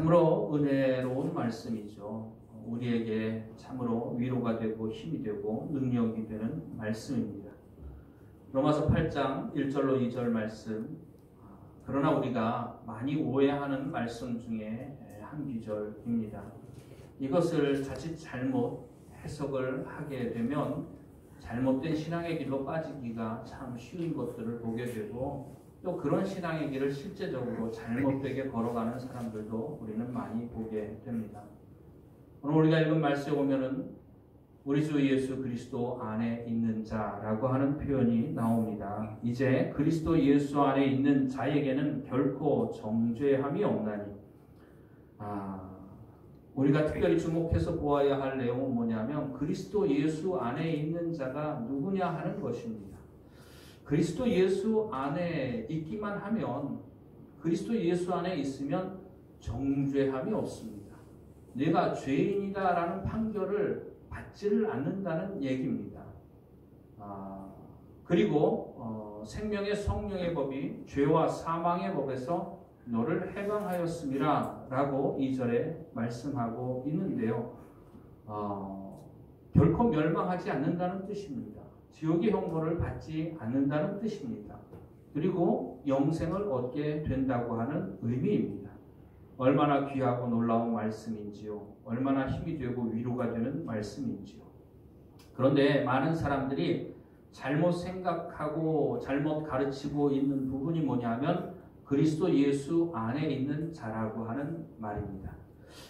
참으로 은혜로운 말씀이죠. 우리에게 참으로 위로가 되고 힘이 되고 능력이 되는 말씀입니다. 로마서 8장 1절로 2절 말씀. 그러나 우리가 많이 오해하는 말씀 중에 한 구절입니다. 이것을 자칫 잘못 해석을 하게 되면 잘못된 신앙의 길로 빠지기가 참 쉬운 것들을 보게 되고, 또 그런 신앙의 길을 실제적으로 잘못되게 걸어가는 사람들도 우리는 많이 보게 됩니다. 오늘 우리가 읽은 말씀에 보면은 우리 주 예수 그리스도 안에 있는 자라고 하는 표현이 나옵니다. 이제 그리스도 예수 안에 있는 자에게는 결코 정죄함이 없나니. 우리가 특별히 주목해서 보아야 할 내용은 뭐냐면 그리스도 예수 안에 있는 자가 누구냐 하는 것입니다. 그리스도 예수 안에 있기만 하면, 그리스도 예수 안에 있으면 정죄함이 없습니다. 내가 죄인이다라는 판결을 받지를 않는다는 얘기입니다. 그리고 생명의 성령의 법이 죄와 사망의 법에서 너를 해방하였음이라 라고 2절에 말씀하고 있는데요. 결코 멸망하지 않는다는 뜻입니다. 지옥의 형벌을 받지 않는다는 뜻입니다. 그리고 영생을 얻게 된다고 하는 의미입니다. 얼마나 귀하고 놀라운 말씀인지요. 얼마나 힘이 되고 위로가 되는 말씀인지요. 그런데 많은 사람들이 잘못 생각하고 잘못 가르치고 있는 부분이 뭐냐면 그리스도 예수 안에 있는 자라고 하는 말입니다.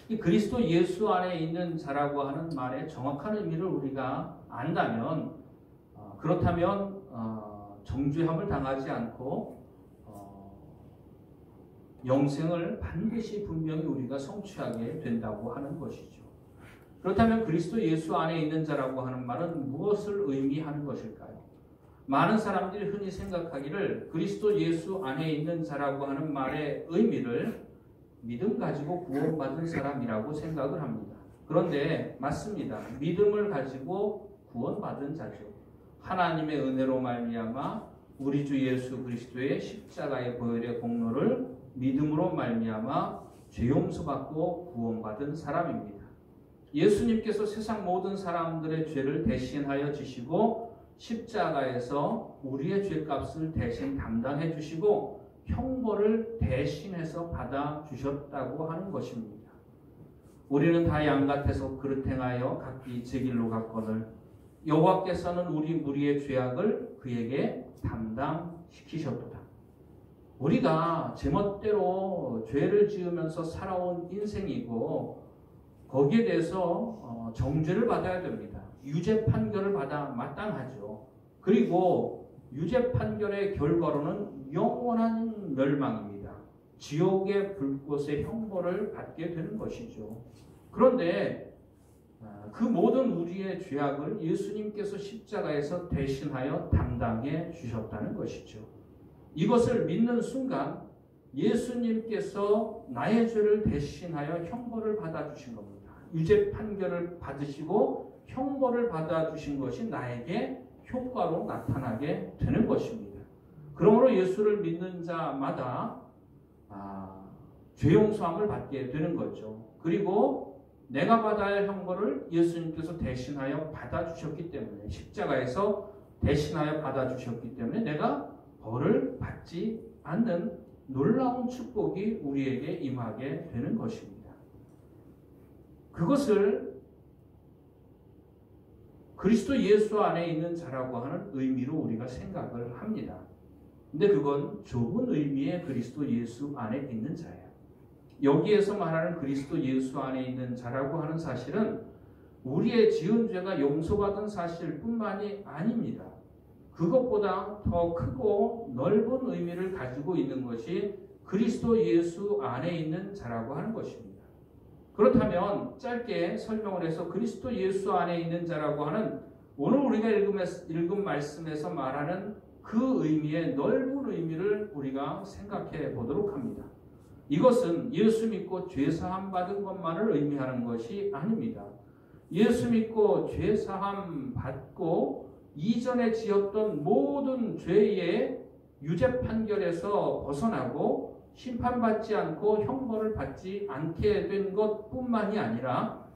이 그리스도 예수 안에 있는 자라고 하는 말의 정확한 의미를 우리가 안다면, 그렇다면 정죄함을 당하지 않고 영생을 반드시 분명히 우리가 성취하게 된다고 하는 것이죠. 그렇다면 그리스도 예수 안에 있는 자라고 하는 말은 무엇을 의미하는 것일까요? 많은 사람들이 흔히 생각하기를 그리스도 예수 안에 있는 자라고 하는 말의 의미를 믿음 가지고 구원받은 사람이라고 생각을 합니다. 그런데 맞습니다. 믿음을 가지고 구원받은 자죠. 하나님의 은혜로 말미암아 우리 주 예수 그리스도의 십자가의 보혈의 공로를 믿음으로 말미암아 죄 용서받고 구원받은 사람입니다. 예수님께서 세상 모든 사람들의 죄를 대신하여 지시고 십자가에서 우리의 죄값을 대신 담당해 주시고 형벌을 대신해서 받아 주셨다고 하는 것입니다. 우리는 다 양같아서 그릇 행하여 각기 제 길로 갔거늘 여호와께서는 우리 무리의 죄악을 그에게 담당시키셨도다. 우리가 제멋대로 죄를 지으면서 살아온 인생이고 거기에 대해서 정죄를 받아야 됩니다. 유죄 판결을 받아 마땅하죠. 그리고 유죄 판결의 결과로는 영원한 멸망입니다. 지옥의 불꽃의 형벌을 받게 되는 것이죠. 그런데 그 모든 우리의 죄악을 예수님께서 십자가에서 대신하여 담당해 주셨다는 것이죠. 이것을 믿는 순간 예수님께서 나의 죄를 대신하여 형벌을 받아주신 겁니다. 유죄 판결을 받으시고 형벌을 받아주신 것이 나에게 효과로 나타나게 되는 것입니다. 그러므로 예수를 믿는 자마다 죄 용서함을 받게 되는 거죠. 그리고 내가 받아야 할 형벌을 예수님께서 대신하여 받아주셨기 때문에, 십자가에서 대신하여 받아주셨기 때문에 내가 벌을 받지 않는 놀라운 축복이 우리에게 임하게 되는 것입니다. 그것을 그리스도 예수 안에 있는 자라고 하는 의미로 우리가 생각을 합니다. 근데 그건 좁은 의미의 그리스도 예수 안에 있는 자예요. 여기에서 말하는 그리스도 예수 안에 있는 자라고 하는 사실은 우리의 지은 죄가 용서받은 사실뿐만이 아닙니다. 그것보다 더 크고 넓은 의미를 가지고 있는 것이 그리스도 예수 안에 있는 자라고 하는 것입니다. 그렇다면 짧게 설명을 해서 그리스도 예수 안에 있는 자라고 하는 오늘 우리가 읽은 말씀에서 말하는 그 의미의 넓은 의미를 우리가 생각해 보도록 합니다. 이것은 예수 믿고 죄사함 받은 것만을 의미하는 것이 아닙니다. 예수 믿고 죄사함 받고 이전에 지었던 모든 죄의 유죄 판결에서 벗어나고 심판받지 않고 형벌을 받지 않게 된 것뿐만이 아니라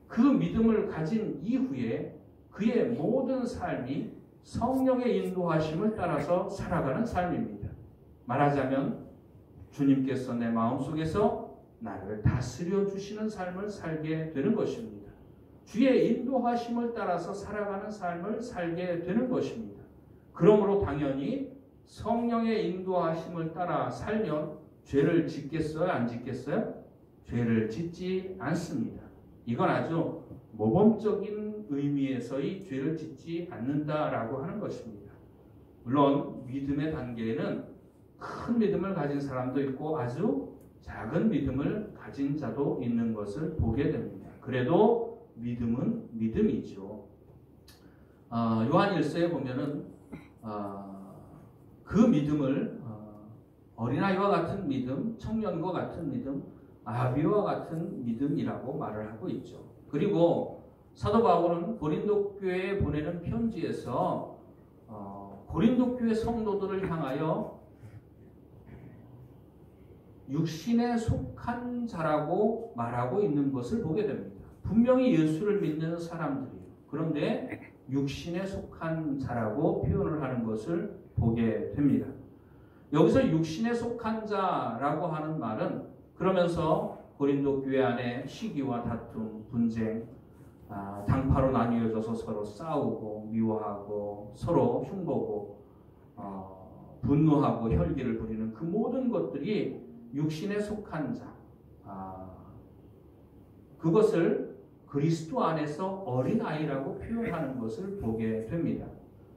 그 믿음을 가진 이후에 그의 모든 삶이 성령의 인도하심을 따라서 살아가는 삶입니다. 말하자면 주님께서 내 마음속에서 나를 다스려 주시는 삶을 살게 되는 것입니다. 주의 인도하심을 따라서 살아가는 삶을 살게 되는 것입니다. 그러므로 당연히 성령의 인도하심을 따라 살면 죄를 짓겠어요? 안 짓겠어요? 죄를 짓지 않습니다. 이건 아주 모범적인 의미에서의 죄를 짓지 않는다라고 하는 것입니다. 물론 믿음의 단계에는 큰 믿음을 가진 사람도 있고 아주 작은 믿음을 가진 자도 있는 것을 보게 됩니다. 그래도 믿음은 믿음이죠. 요한 1서에 보면은 그 믿음을 어린아이와 같은 믿음, 청년과 같은 믿음, 아비와 같은 믿음이라고 말을 하고 있죠. 그리고 사도 바울은 고린도 교회에 보내는 편지에서 고린도 교회 성도들을 향하여 육신에 속한 자라고 말하고 있는 것을 보게 됩니다. 분명히 예수를 믿는 사람들이에요. 그런데 육신에 속한 자라고 표현을 하는 것을 보게 됩니다. 여기서 육신에 속한 자라고 하는 말은 그러면서 고린도 교회 안에 시기와 다툼, 분쟁, 당파로 나뉘어져서 서로 싸우고 미워하고 서로 흉보고 분노하고 혈기를 부리는 그 모든 것들이 육신에 속한 자, 그것을 그리스도 안에서 어린아이라고 표현하는 것을 보게 됩니다.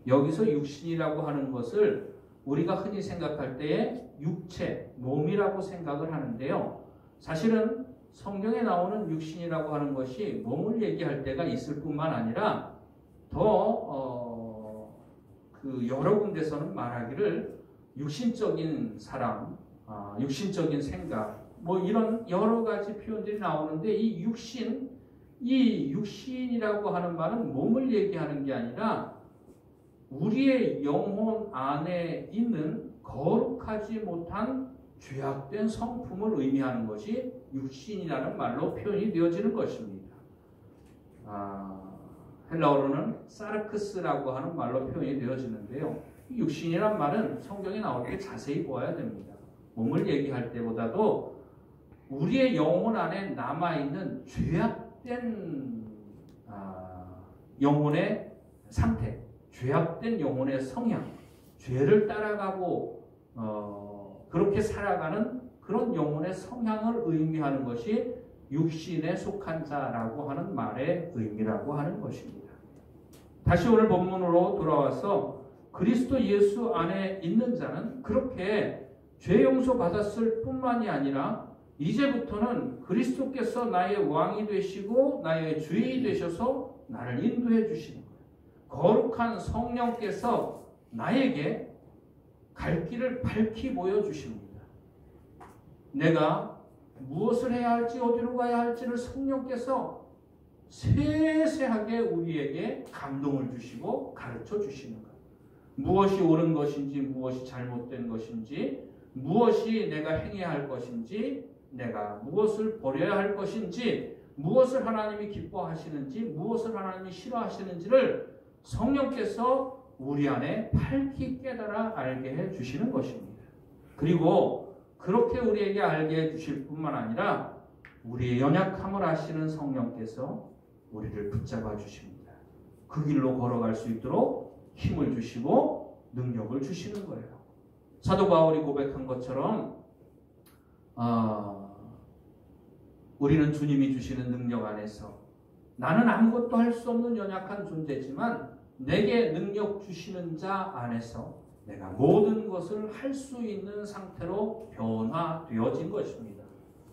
여기서 육신이라고 하는 것을 우리가 흔히 생각할 때에 육체, 몸이라고 생각을 하는데요. 사실은 성경에 나오는 육신이라고 하는 것이 몸을 얘기할 때가 있을 뿐만 아니라 더 여러 군데서는 말하기를 육신적인 사람, 육신적인 생각, 뭐 이런 여러 가지 표현들이 나오는데 이 육신이라고 하는 말은 몸을 얘기하는 게 아니라 우리의 영혼 안에 있는 거룩하지 못한 죄악된 성품을 의미하는 것이 육신이라는 말로 표현이 되어지는 것입니다. 헬라어로는 사르크스라고 하는 말로 표현이 되어지는데요. 육신이란 말은 성경에 나올 때 자세히 보아야 됩니다. 몸을 얘기할 때보다도 우리의 영혼 안에 남아있는 죄악된 영혼의 상태, 죄악된 영혼의 성향, 죄를 따라가고 그렇게 살아가는 그런 영혼의 성향을 의미하는 것이 육신에 속한 자라고 하는 말의 의미라고 하는 것입니다. 다시 오늘 본문으로 돌아와서 그리스도 예수 안에 있는 자는 그렇게 죄 용서 받았을 뿐만이 아니라 이제부터는 그리스도께서 나의 왕이 되시고 나의 주인이 되셔서 나를 인도해 주시는 거예요. 거룩한 성령께서 나에게 갈 길을 밝히 보여주십니다. 내가 무엇을 해야 할지 어디로 가야 할지를 성령께서 세세하게 우리에게 감동을 주시고 가르쳐 주시는 거예요. 무엇이 옳은 것인지 무엇이 잘못된 것인지 무엇이 내가 행해야 할 것인지 내가 무엇을 버려야 할 것인지 무엇을 하나님이 기뻐하시는지 무엇을 하나님이 싫어하시는지를 성령께서 우리 안에 밝히 깨달아 알게 해주시는 것입니다. 그리고 그렇게 우리에게 알게 해주실 뿐만 아니라 우리의 연약함을 아시는 성령께서 우리를 붙잡아 주십니다. 그 길로 걸어갈 수 있도록 힘을 주시고 능력을 주시는 거예요. 사도 바울이 고백한 것처럼 우리는 주님이 주시는 능력 안에서 나는 아무것도 할 수 없는 연약한 존재지만 내게 능력 주시는 자 안에서 내가 모든 것을 할 수 있는 상태로 변화되어진 것입니다.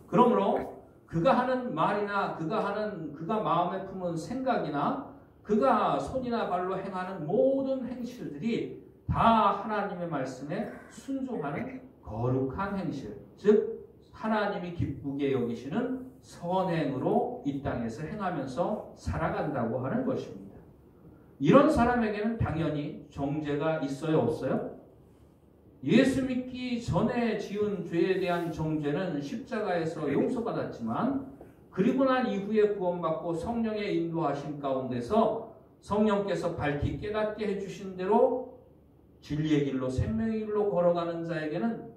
그러므로 그가 하는 말이나 그가 마음에 품은 생각이나 그가 손이나 발로 행하는 모든 행실들이 다 하나님의 말씀에 순종하는 거룩한 행실, 즉 하나님이 기쁘게 여기시는 선행으로 이 땅에서 행하면서 살아간다고 하는 것입니다. 이런 사람에게는 당연히 정죄가 있어요, 없어요? 예수 믿기 전에 지은 죄에 대한 정죄는 십자가에서 용서받았지만 그리고 난 이후에 구원받고 성령의 인도하심 가운데서 성령께서 밝히 깨닫게 해주신 대로 진리의 길로 생명의 길로 걸어가는 자에게는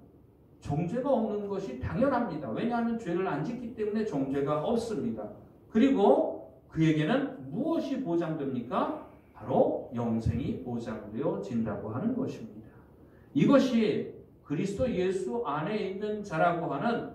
정죄가 없는 것이 당연합니다. 왜냐하면 죄를 안 짓기 때문에 정죄가 없습니다. 그리고 그에게는 무엇이 보장됩니까? 바로 영생이 보장되어진다고 하는 것입니다. 이것이 그리스도 예수 안에 있는 자라고 하는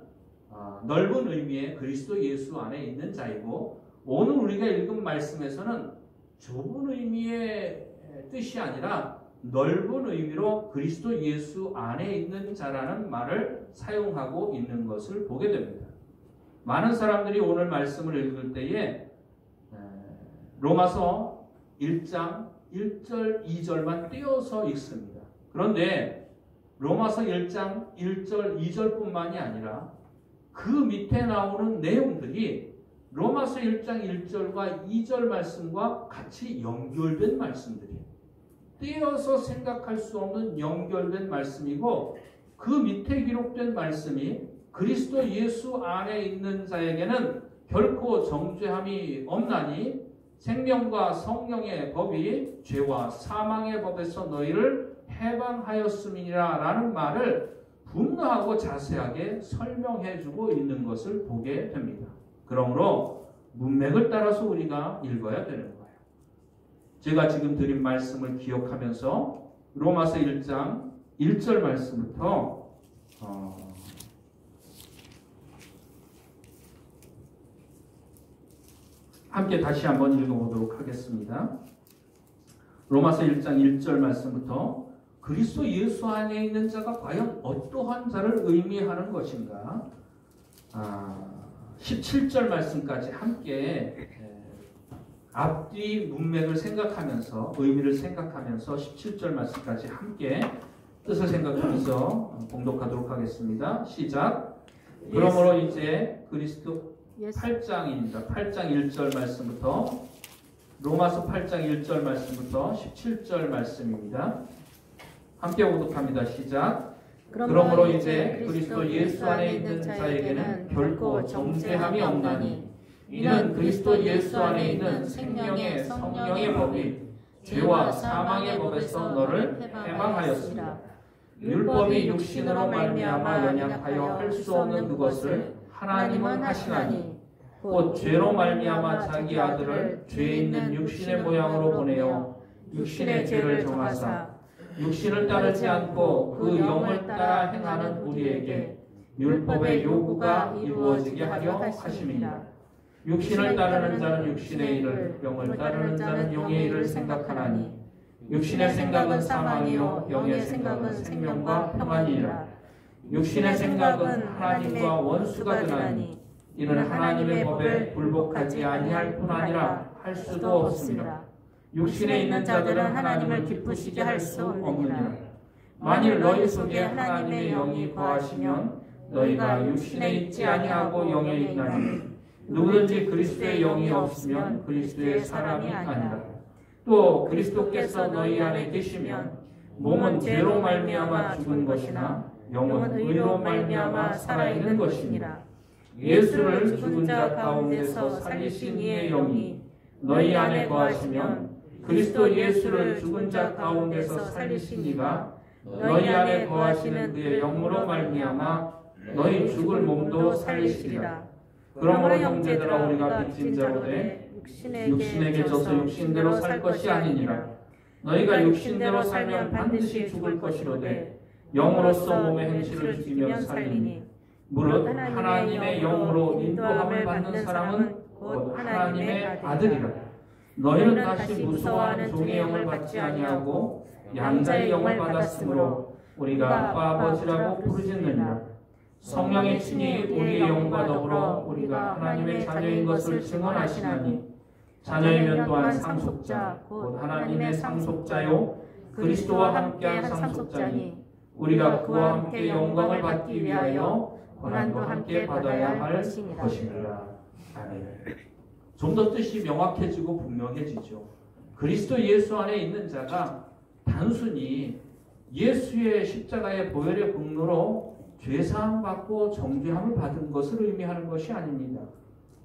넓은 의미의 그리스도 예수 안에 있는 자이고, 오늘 우리가 읽은 말씀에서는 좁은 의미의 뜻이 아니라 넓은 의미로 그리스도 예수 안에 있는 자라는 말을 사용하고 있는 것을 보게 됩니다. 많은 사람들이 오늘 말씀을 읽을 때에 로마서 1장 1절 2절만 떼어서 읽습니다. 그런데 로마서 1장 1절 2절뿐만이 아니라 그 밑에 나오는 내용들이 로마서 1장 1절과 2절 말씀과 같이 연결된 말씀들이에요. 떼어서 생각할 수 없는 연결된 말씀이고, 그 밑에 기록된 말씀이 그리스도 예수 안에 있는 자에게는 결코 정죄함이 없나니 생명과 성령의 법이 죄와 사망의 법에서 너희를 해방하였음이니라 라는 말을 분명하고 자세하게 설명해주고 있는 것을 보게 됩니다. 그러므로 문맥을 따라서 우리가 읽어야 되는 거예요. 제가 지금 드린 말씀을 기억하면서 로마서 1장 1절 말씀부터 함께 다시 한번 읽어보도록 하겠습니다. 로마서 1장 1절 말씀부터 그리스도 예수 안에 있는 자가 과연 어떠한 자를 의미하는 것인가? 17절 말씀까지 함께 앞뒤 문맥을 생각하면서 의미를 생각하면서 17절 말씀까지 함께 뜻을 생각하면서 봉독하도록 하겠습니다. 시작. 그러므로 이제 그리스도 8장입니다. 8장 1절 말씀부터 로마서 8장 1절 말씀부터 17절 말씀입니다. 함께 봉독합니다. 시작. 그러므로 이제 그리스도 예수 안에 있는 자에게는 결코 정죄함이 없나니 이는 그리스도 예수 안에 있는 생명의 성령의 법이 죄와 사망의 법에서 너를 해방하였습니다. 율법이 육신으로 말미암아 연약하여 할 수 없는 그것을 하나님은 하시나니 곧 죄로 말미암아 자기 아들을 죄 있는 육신의 모양으로 보내어 육신의 죄를 정하사 육신을 따르지 않고 그 영을 따라 행하는 우리에게 율법의 요구가 이루어지게 하려 하심이니라. 육신을 따르는 자는 육신의 일을, 영을 따르는 자는 영의 일을 생각하나니 육신의 생각은 사망이요 영의 생각은 생명과 평안이니라. 육신의 생각은 하나님과 원수가 되나니 이는 하나님의 법에 불복하지 아니할 뿐 아니라 할 수도 없습니다. 육신에 있는 자들은 하나님을 기쁘시게 할 수 없느니라. 만일 너희 속에 하나님의 영이 거하시면 너희가 육신에 있지 아니하고 영에 있나니 누구든지 그리스도의 영이 없으면 그리스도의 사람이 아니라. 또 그리스도께서 너희 안에 계시면 몸은 죄로 말미암아 죽은 것이나 영은 의로 말미암아 살아있는 것이니라. 예수를 죽은 자 가운데서 살리신 이의 영이 너희 안에 거하시면 그리스도 예수를 죽은 자 가운데서 살리신 이가 너희 안에 거하시는 그의 영으로 말미암아 너희 죽을 몸도 살리시리라. 그러므로 형제들아 우리가 빚진 자로 돼 육신에게 져서 육신대로 살 것이 아니니라. 너희가 육신대로 살면 반드시 죽을 것이로되 영으로서 몸의 행실을 죽이면 살리니 무릇 하나님의 영으로 인도함을 받는 사람은 곧 하나님의 아들이라. 너희는 다시 무서워하는 종의 영을 받지 아니하고 양자의 영을 받았으므로 우리가 아빠 아버지라고 부르짖느니라. 성령의 친히 우리의 영과 더불어 우리가 하나님의 자녀인 것을 증언하시나니 자녀이면 또한 상속자 곧 하나님의 상속자요 그리스도와 함께한 상속자니 우리가 그와 함께 영광을 받기 위하여 고난도 함께 받아야 할 것이니라. 아멘. 좀 더 뜻이 명확해지고 분명해지죠. 그리스도 예수 안에 있는 자가 단순히 예수의 십자가의 보혈의 공로로 죄사함 받고 정죄함을 받은 것을 의미하는 것이 아닙니다.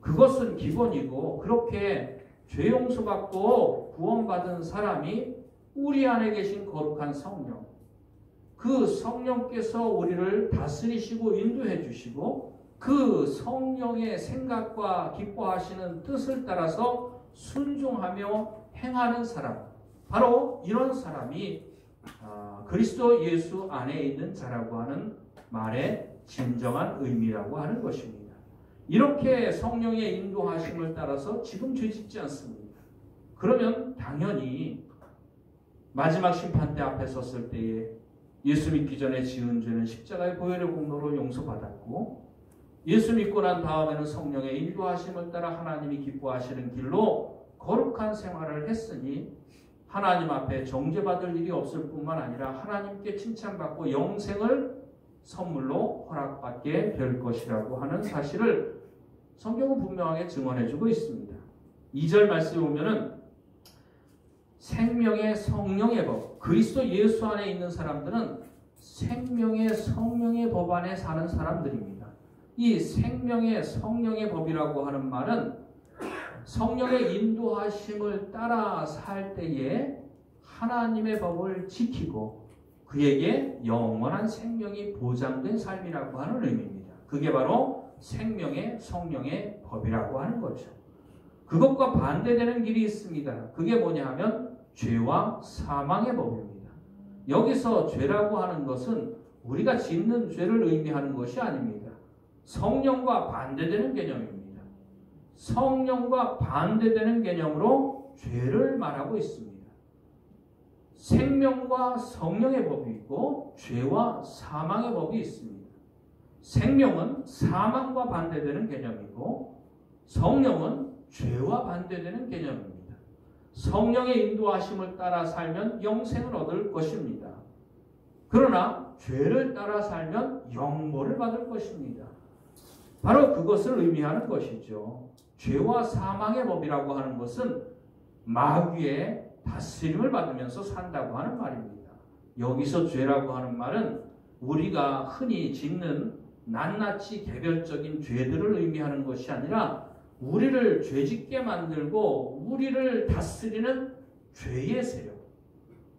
그것은 기본이고 그렇게 죄 용서받고 구원받은 사람이 우리 안에 계신 거룩한 성령, 그 성령께서 우리를 다스리시고 인도해 주시고 그 성령의 생각과 기뻐하시는 뜻을 따라서 순종하며 행하는 사람, 바로 이런 사람이 그리스도 예수 안에 있는 자라고 하는 말의 진정한 의미라고 하는 것입니다. 이렇게 성령의 인도하심을 따라서 지금 죄짓지 않습니다. 그러면 당연히 마지막 심판대 앞에 섰을 때에 예수 믿기 전에 지은 죄는 십자가의 보혈의 공로로 용서받았고 예수 믿고 난 다음에는 성령의 인도하심을 따라 하나님이 기뻐하시는 길로 거룩한 생활을 했으니 하나님 앞에 정죄받을 일이 없을 뿐만 아니라 하나님께 칭찬받고 영생을 선물로 허락받게 될 것이라고 하는 사실을 성경은 분명하게 증언해주고 있습니다. 2절 말씀에 보면은 생명의 성령의 법, 그리스도 예수 안에 있는 사람들은 생명의 성령의 법 안에 사는 사람들입니다. 이 생명의 성령의 법이라고 하는 말은 성령의 인도하심을 따라 살 때에 하나님의 법을 지키고 그에게 영원한 생명이 보장된 삶이라고 하는 의미입니다. 그게 바로 생명의 성령의 법이라고 하는 거죠. 그것과 반대되는 길이 있습니다. 그게 뭐냐 하면 죄와 사망의 법입니다. 여기서 죄라고 하는 것은 우리가 짓는 죄를 의미하는 것이 아닙니다. 성령과 반대되는 개념입니다. 성령과 반대되는 개념으로 죄를 말하고 있습니다. 생명과 성령의 법이 있고 죄와 사망의 법이 있습니다. 생명은 사망과 반대되는 개념이고 성령은 죄와 반대되는 개념입니다. 성령의 인도하심을 따라 살면 영생을 얻을 것입니다. 그러나 죄를 따라 살면 영모를 받을 것입니다. 바로 그것을 의미하는 것이죠. 죄와 사망의 법이라고 하는 것은 마귀의 다스림을 받으면서 산다고 하는 말입니다. 여기서 죄라고 하는 말은 우리가 흔히 짓는 낱낱이 개별적인 죄들을 의미하는 것이 아니라 우리를 죄짓게 만들고 우리를 다스리는 죄의 세력.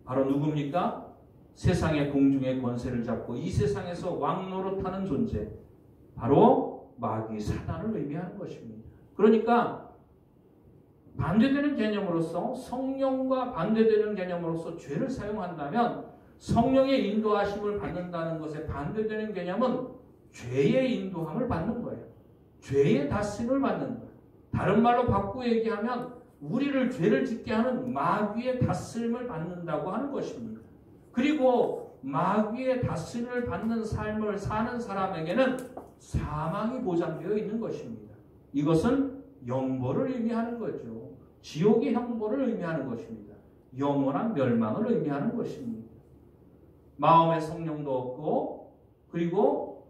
바로 누굽니까? 세상의 공중의 권세를 잡고 이 세상에서 왕노릇하는 존재. 바로 마귀 사단을 의미하는 것입니다. 그러니까 반대되는 개념으로서 성령과 반대되는 개념으로서 죄를 사용한다면 성령의 인도하심을 받는다는 것에 반대되는 개념은 죄의 인도함을 받는 거예요. 죄의 다스림을 받는 거예요. 다른 말로 바꾸어 얘기하면 우리를 죄를 짓게 하는 마귀의 다스림을 받는다고 하는 것입니다. 그리고 마귀의 다스림을 받는 삶을 사는 사람에게는 사망이 보장되어 있는 것입니다. 이것은 영벌을 의미하는 거죠. 지옥의 형벌을 의미하는 것입니다. 영원한 멸망을 의미하는 것입니다. 마음에 성령도 없고 그리고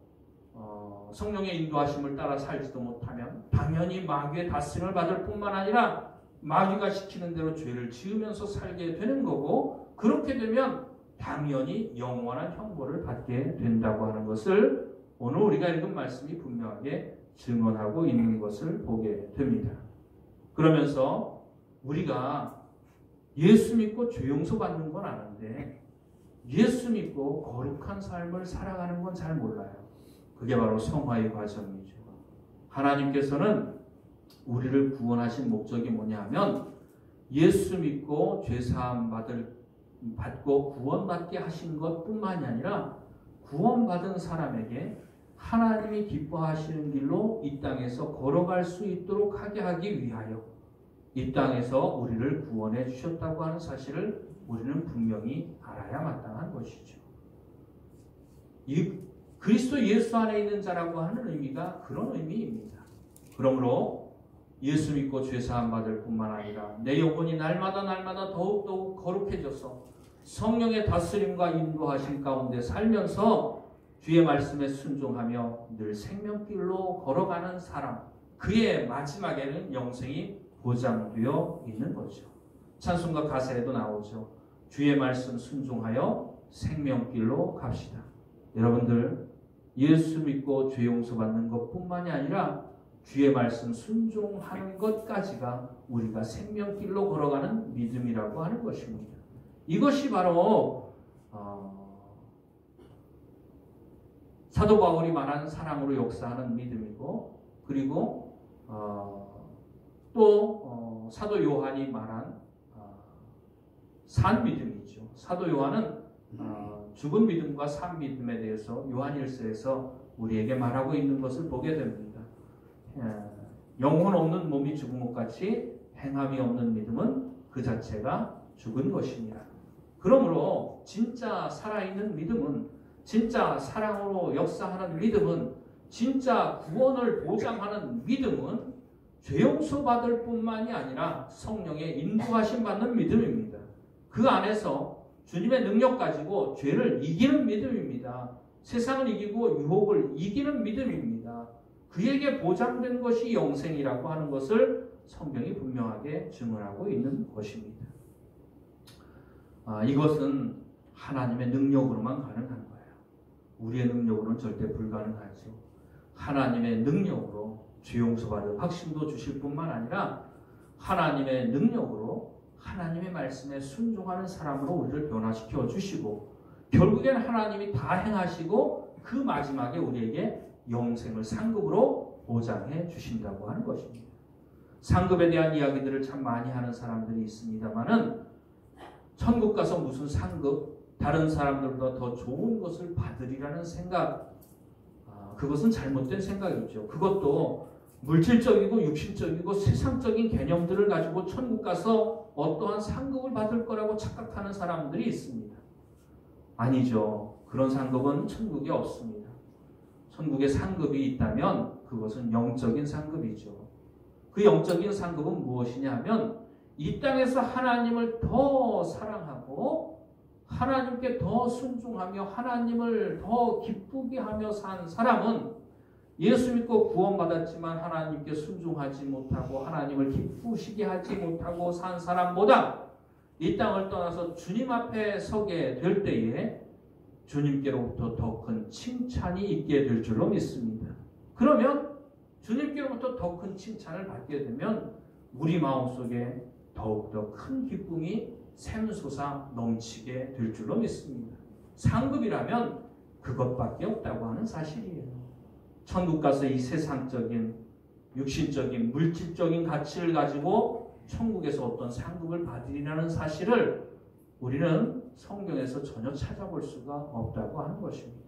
성령의 인도하심을 따라 살지도 못하면 당연히 마귀의 다스림을 받을 뿐만 아니라 마귀가 시키는 대로 죄를 지으면서 살게 되는 거고 그렇게 되면 당연히 영원한 형벌을 받게 된다고 하는 것을 오늘 우리가 읽은 말씀이 분명하게 증언하고 있는 것을 보게 됩니다. 그러면서 우리가 예수 믿고 죄 용서 받는 건 아는데 예수 믿고 거룩한 삶을 살아가는 건 잘 몰라요. 그게 바로 성화의 과정이죠. 하나님께서는 우리를 구원하신 목적이 뭐냐 하면 예수 믿고 죄사함 받고 구원받게 하신 것뿐만이 아니라 구원받은 사람에게 하나님이 기뻐하시는 길로 이 땅에서 걸어갈 수 있도록 하게 하기 위하여 이 땅에서 우리를 구원해 주셨다고 하는 사실을 우리는 분명히 알아야 마땅한 것이죠. 이 그리스도 예수 안에 있는 자라고 하는 의미가 그런 의미입니다. 그러므로 예수 믿고 죄사함 받을 뿐만 아니라 내 영혼이 날마다 더욱더욱 거룩해져서 성령의 다스림과 인도하심 가운데 살면서 주의 말씀에 순종하며 늘 생명길로 걸어가는 사람, 그의 마지막에는 영생이 보장되어 있는 거죠. 찬송가 가사에도 나오죠. 주의 말씀 순종하여 생명길로 갑시다. 여러분들 예수 믿고 죄 용서받는 것뿐만이 아니라 주의 말씀 순종하는 것까지가 우리가 생명길로 걸어가는 믿음이라고 하는 것입니다. 이것이 바로 사도 바울이 말한 사랑으로 역사하는 믿음이고, 그리고 또 사도 요한이 말한 산 믿음이죠. 사도 요한은 죽은 믿음과 산 믿음에 대해서 요한일서에서 우리에게 말하고 있는 것을 보게 됩니다. 영혼 없는 몸이 죽은 것 같이 행함이 없는 믿음은 그 자체가 죽은 것입니다. 그러므로 진짜 살아있는 믿음은, 진짜 사랑으로 역사하는 믿음은, 진짜 구원을 보장하는 믿음은 죄 용서 받을 뿐만이 아니라 성령의 인도하심 받는 믿음입니다. 그 안에서 주님의 능력 가지고 죄를 이기는 믿음입니다. 세상을 이기고 유혹을 이기는 믿음입니다. 그에게 보장된 것이 영생이라고 하는 것을 성경이 분명하게 증언하고 있는 것입니다. 이것은 하나님의 능력으로만 가능한 거예요. 우리의 능력으로는 절대 불가능하죠. 하나님의 능력으로 죄 용서받을 확신도 주실 뿐만 아니라 하나님의 능력으로 하나님의 말씀에 순종하는 사람으로 우리를 변화시켜 주시고, 결국엔 하나님이 다 행하시고 그 마지막에 우리에게 영생을 상급으로 보장해 주신다고 하는 것입니다. 상급에 대한 이야기들을 참 많이 하는 사람들이 있습니다만은, 천국 가서 무슨 상급, 다른 사람들보다 더 좋은 것을 받으리라는 생각, 그것은 잘못된 생각이죠. 그것도 물질적이고 육신적이고 세상적인 개념들을 가지고 천국 가서 어떠한 상급을 받을 거라고 착각하는 사람들이 있습니다. 아니죠. 그런 상급은 천국에 없습니다. 천국에 상급이 있다면 그것은 영적인 상급이죠. 그 영적인 상급은 무엇이냐 하면, 이 땅에서 하나님을 더 사랑하고 하나님께 더 순종하며 하나님을 더 기쁘게 하며 산 사람은, 예수 믿고 구원받았지만 하나님께 순종하지 못하고 하나님을 기쁘시게 하지 못하고 산 사람보다 이 땅을 떠나서 주님 앞에 서게 될 때에 주님께로부터 더 큰 칭찬이 있게 될 줄로 믿습니다. 그러면 주님께로부터 더 큰 칭찬을 받게 되면 우리 마음속에 더욱더 큰 기쁨이 샘솟아 넘치게 될 줄로 믿습니다. 상급이라면 그것밖에 없다고 하는 사실이에요. 천국 가서 이 세상적인, 육신적인, 물질적인 가치를 가지고 천국에서 어떤 상급을 받으리라는 사실을 우리는 성경에서 전혀 찾아볼 수가 없다고 하는 것입니다.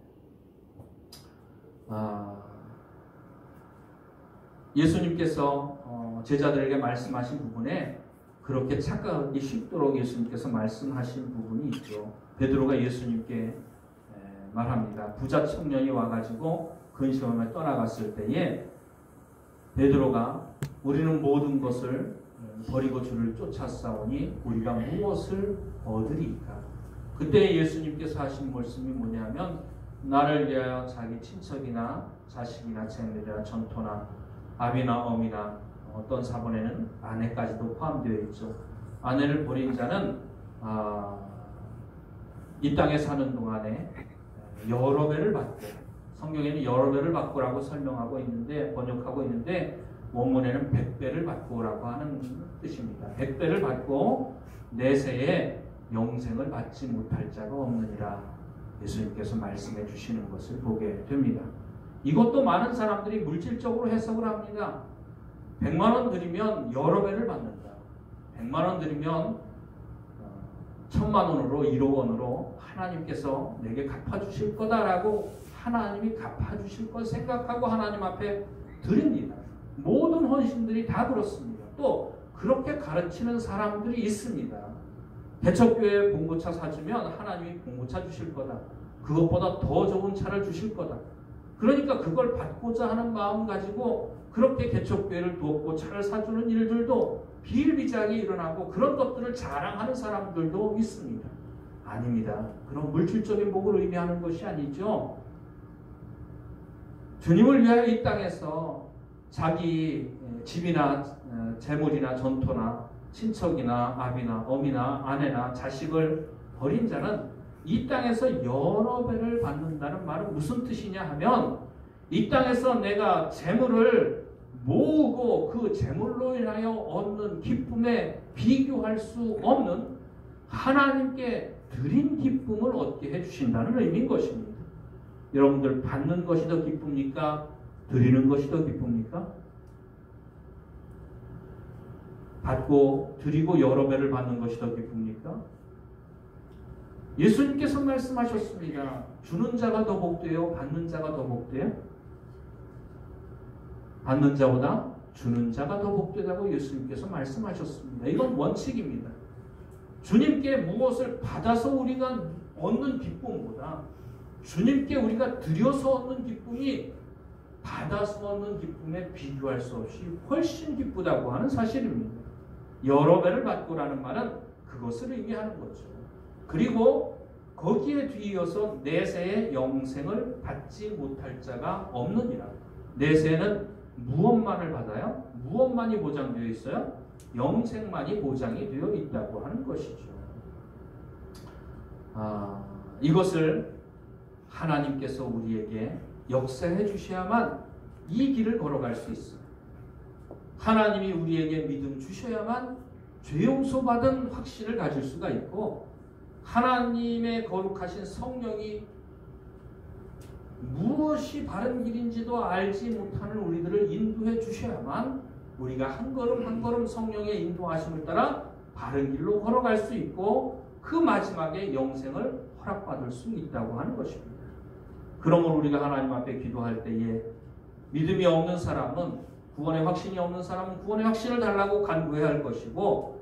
예수님께서 제자들에게 말씀하신 부분에 그렇게 착각하기 쉽도록 예수님께서 말씀하신 부분이 있죠. 베드로가 예수님께 말합니다. 부자 청년이 와가지고 근심하며 떠나갔을 때에 베드로가 우리는 모든 것을 버리고 주를 쫓아싸우니 우리가 무엇을 얻으리까? 그때 예수님께서 하신 말씀이 뭐냐면, 나를 위하여 자기 친척이나 자식이나 자녀나 전토나 아비나 어미나, 어떤 사본에는 아내까지도 포함되어 있죠. 아내를 버린 자는 이 땅에 사는 동안에 여러 배를 받고, 성경에는 여러 배를 받고라고 설명하고 있는데, 번역하고 있는데 원문에는 100배를 받고라고 하는 뜻입니다. 100배를 받고 내세에 영생을 받지 못할 자가 없느니라 예수님께서 말씀해 주시는 것을 보게 됩니다. 이것도 많은 사람들이 물질적으로 해석을 합니다. 100만 원 드리면 여러 배를 받는다. 100만 원 드리면 1000만 원으로 1억 원으로 하나님께서 내게 갚아주실 거다라고 하나님이 갚아주실 걸 생각하고 하나님 앞에 드립니다. 모든 헌신들이 다 그렇습니다. 또 그렇게 가르치는 사람들이 있습니다. 개척교회 봉고차 사주면 하나님이 봉고차 주실 거다. 그것보다 더 좋은 차를 주실 거다. 그러니까 그걸 받고자 하는 마음 가지고 그렇게 개척교회를 돕고 차를 사주는 일들도 비일비재하게 일어나고, 그런 것들을 자랑하는 사람들도 있습니다. 아닙니다. 그런 물질적인 복을 의미하는 것이 아니죠. 주님을 위하여 이 땅에서 자기 집이나 재물이나 전토나 친척이나 아비나 어미나 아내나 자식을 버린 자는 이 땅에서 여러 배를 받는다는 말은 무슨 뜻이냐 하면 이 땅에서 내가 재물을 모으고 그 재물로 인하여 얻는 기쁨에 비교할 수 없는 하나님께 드린 기쁨을 얻게 해주신다는 의미인 것입니다. 여러분들 받는 것이 더 기쁩니까? 드리는 것이 더 기쁩니까? 받고 드리고 여러 배를 받는 것이 더 기쁩니까? 예수님께서 말씀하셨습니다. 주는 자가 더 복되요 받는 자가 더 복되요? 받는 자보다 주는 자가 더 복되다고 예수님께서 말씀하셨습니다. 이건 원칙입니다. 주님께 무엇을 받아서 우리가 얻는 기쁨보다 주님께 우리가 드려서 얻는 기쁨이 받아서 얻는 기쁨에 비교할 수 없이 훨씬 기쁘다고 하는 사실입니다. 여러 배를 받고라는 말은 그것을 의미하는 거죠. 그리고 거기에 뒤이어서 내세의 영생을 받지 못할 자가 없느니라. 내세는 무엇만을 받아요? 무엇만이 보장되어 있어요? 영생만이 보장이 되어 있다고 하는 것이죠. 이것을 하나님께서 우리에게 역사해 주셔야만 이 길을 걸어갈 수 있어요. 하나님이 우리에게 믿음 주셔야만 죄 용서받은 확신을 가질 수가 있고 하나님의 거룩하신 성령이 무엇이 바른 길인지도 알지 못하는 우리들을 인도해 주셔야만 우리가 한 걸음 한 걸음 성령의 인도하심을 따라 바른 길로 걸어갈 수 있고 그 마지막에 영생을 허락받을 수 있다고 하는 것입니다. 그러므로 우리가 하나님 앞에 기도할 때에 믿음이 없는 사람은 구원의 확신이 없는 사람은 구원의 확신을 달라고 간구해야 할 것이고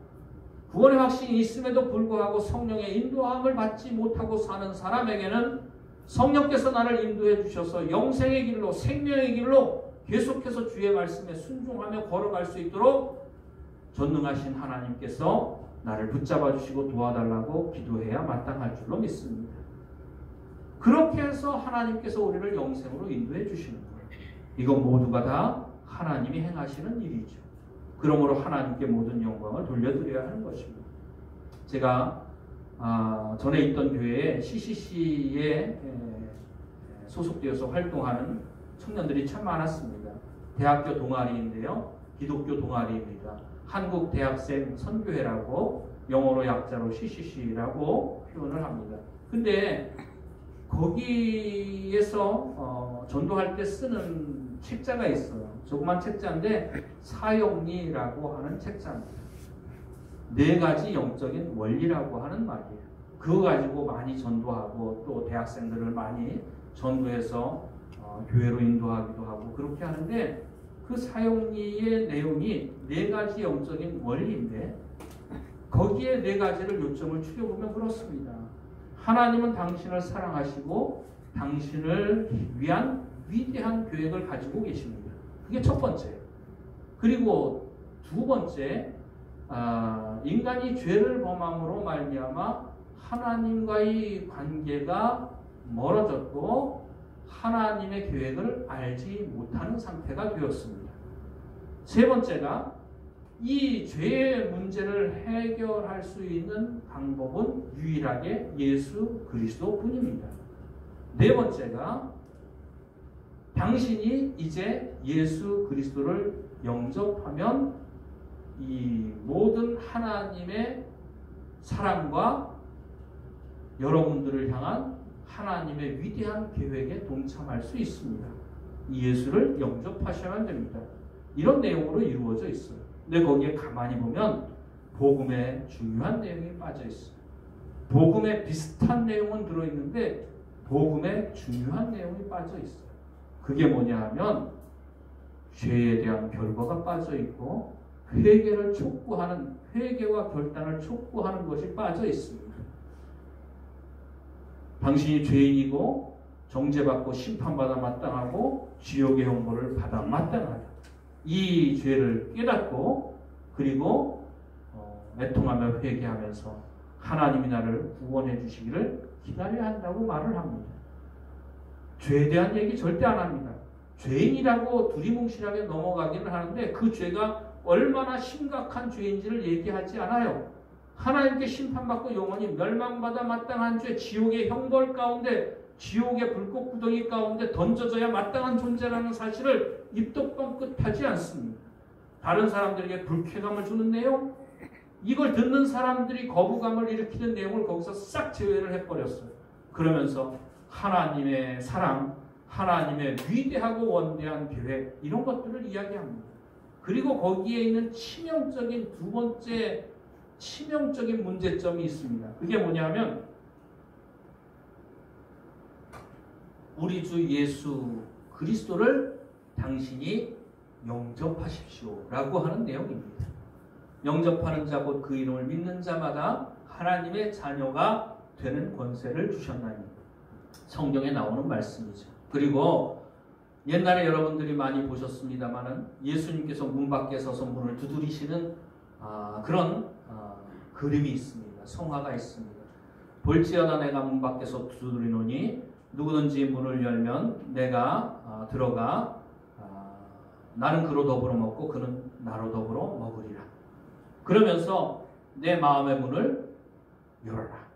구원의 확신이 있음에도 불구하고 성령의 인도함을 받지 못하고 사는 사람에게는 성령께서 나를 인도해 주셔서 영생의 길로 생명의 길로 계속해서 주의 말씀에 순종하며 걸어갈 수 있도록 전능하신 하나님께서 나를 붙잡아 주시고 도와달라고 기도해야 마땅할 줄로 믿습니다. 그렇게 해서 하나님께서 우리를 영생으로 인도해 주시는 거예요. 이건 모두가 다 하나님이 행하시는 일이죠. 그러므로 하나님께 모든 영광을 돌려드려야 하는 것입니다. 제가 전에 있던 교회에 CCC에 소속되어서 활동하는 청년들이 참 많았습니다. 대학교 동아리인데요. 기독교 동아리입니다. 한국 대학생 선교회라고 영어로 약자로 CCC라고 표현을 합니다. 근데 거기에서 전도할 때 쓰는 책자가 있어요. 조그만 책자인데 사용리라고 하는 책자입니다. 4가지 영적인 원리라고 하는 말이에요. 그거 가지고 많이 전도하고 또 대학생들을 많이 전도해서 교회로 인도하기도 하고 그렇게 하는데 그 사용리의 내용이 4가지 영적인 원리인데 거기에 4가지를 요점을 추려보면 그렇습니다. 하나님은 당신을 사랑하시고 당신을 위한 위대한 계획을 가지고 계십니다. 그게 첫 번째. 그리고 두 번째, 인간이 죄를 범함으로 말미암아 하나님과의 관계가 멀어졌고 하나님의 계획을 알지 못하는 상태가 되었습니다. 세 번째가 이 죄의 문제를 해결할 수 있는 방법은 유일하게 예수 그리스도뿐입니다. 네 번째가 당신이 이제 예수 그리스도를 영접하면 이 모든 하나님의 사랑과 여러분들을 향한 하나님의 위대한 계획에 동참할 수 있습니다. 이 예수를 영접하셔야 됩니다. 이런 내용으로 이루어져 있어요. 근데 거기에 가만히 보면 복음의 중요한 내용이 빠져 있어요. 복음에 비슷한 내용은 들어있는데 복음에 중요한 내용이 빠져 있어요. 그게 뭐냐 하면 죄에 대한 결과가 빠져 있고 회개를 촉구하는 회개와 결단을 촉구하는 것이 빠져 있습니다. 당신이 죄인이고 정죄받고 심판받아 마땅하고 지옥의 형벌을 받아 마땅하다. 이 죄를 깨닫고 그리고 애통하며 회개하면서 하나님이 나를 구원해 주시기를 기다려야 한다고 말을 합니다. 죄에 대한 얘기 절대 안 합니다. 죄인이라고 두리뭉실하게 넘어가기는 하는데 그 죄가 얼마나 심각한 죄인지를 얘기하지 않아요. 하나님께 심판받고 영원히 멸망받아 마땅한 죄, 지옥의 형벌 가운데, 지옥의 불꽃 구덩이 가운데 던져져야 마땅한 존재라는 사실을 입도 뻥끗하지 않습니다. 다른 사람들에게 불쾌감을 주는 내용, 이걸 듣는 사람들이 거부감을 일으키는 내용을 거기서 싹 제외를 해버렸어요. 그러면서 하나님의 사랑, 하나님의 위대하고 원대한 계획, 이런 것들을 이야기합니다. 그리고 거기에 있는 치명적인 두 번째 치명적인 문제점이 있습니다. 그게 뭐냐면 우리 주 예수 그리스도를 당신이 영접하십시오 라고 하는 내용입니다. 영접하는 자 곧 그 이름을 믿는 자마다 하나님의 자녀가 되는 권세를 주셨나니, 성경에 나오는 말씀이죠. 그리고 옛날에 여러분들이 많이 보셨습니다마는 예수님께서 문 밖에 서서 문을 두드리시는 그런 그림이 있습니다. 성화가 있습니다. 볼지어다 내가 문 밖에서 두드리노니 누구든지 문을 열면 내가 들어가 나는 그로 더불어 먹고 그는 나로 더불어 먹으리라. 그러면서 내 마음의 문을 열어라.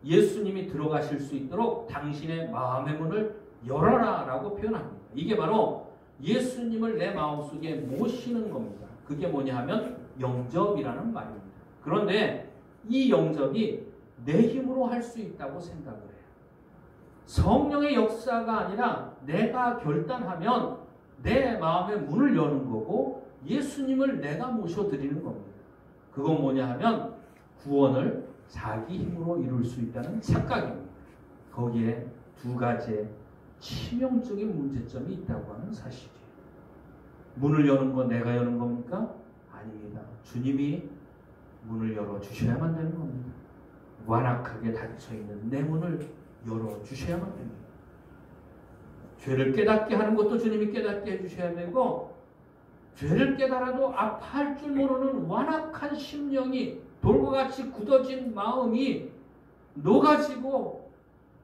예수님이 들어가실 수 있도록 당신의 마음의 문을 열어라 라고 표현합니다. 이게 바로 예수님을 내 마음속에 모시는 겁니다. 그게 뭐냐 하면 영접이라는 말입니다. 그런데 이 영접이 내 힘으로 할 수 있다고 생각을 해요. 성령의 역사가 아니라 내가 결단하면 내 마음의 문을 여는 거고 예수님을 내가 모셔드리는 겁니다. 그건 뭐냐 하면 구원을 자기 힘으로 이룰 수 있다는 착각입니다. 거기에 두 가지의 치명적인 문제점이 있다고 하는 사실이에요. 문을 여는 건 내가 여는 겁니까? 아닙니다. 주님이 문을 열어주셔야만 되는 겁니다. 완악하게 닫혀있는 내 문을 열어주셔야만 됩니다. 죄를 깨닫게 하는 것도 주님이 깨닫게 해주셔야 되고, 죄를 깨달아도 아파할 줄 모르는 완악한 심령이, 돌과 같이 굳어진 마음이 녹아지고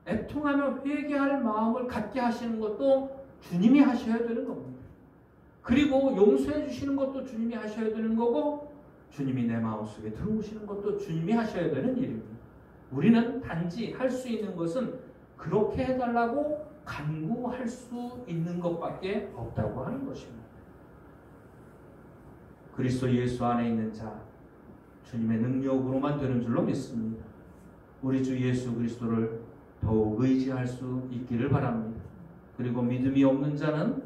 애통하며 회개할 마음을 갖게 하시는 것도 주님이 하셔야 되는 겁니다. 그리고 용서해 주시는 것도 주님이 하셔야 되는 거고, 주님이 내 마음속에 들어오시는 것도 주님이 하셔야 되는 일입니다. 우리는 단지 할 수 있는 것은 그렇게 해달라고 간구할 수 있는 것밖에 없다고 하는 것입니다. 그리스도 예수 안에 있는 자, 주님의 능력으로만 되는 줄로 믿습니다. 우리 주 예수 그리스도를 더욱 의지할 수 있기를 바랍니다. 그리고 믿음이 없는 자는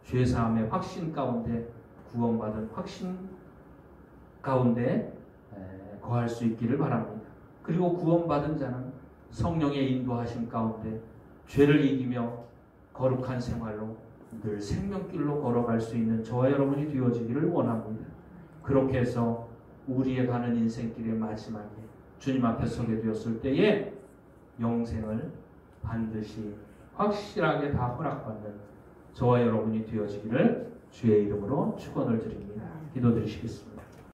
죄사함의 확신 가운데, 구원받은 확신 가운데 거할 수 있기를 바랍니다. 그리고 구원받은 자는 성령의 인도하심 가운데 죄를 이기며 거룩한 생활로 늘 생명길로 걸어갈 수 있는 저와 여러분이 되어지기를 원합니다. 그렇게 해서 우리의 가는 인생길의 마지막에 주님 앞에 서게 되었을 때에 영생을 반드시 확실하게 다 허락받는 저와 여러분이 되어지기를 주의 이름으로 축원을 드립니다. 기도드리시겠습니다.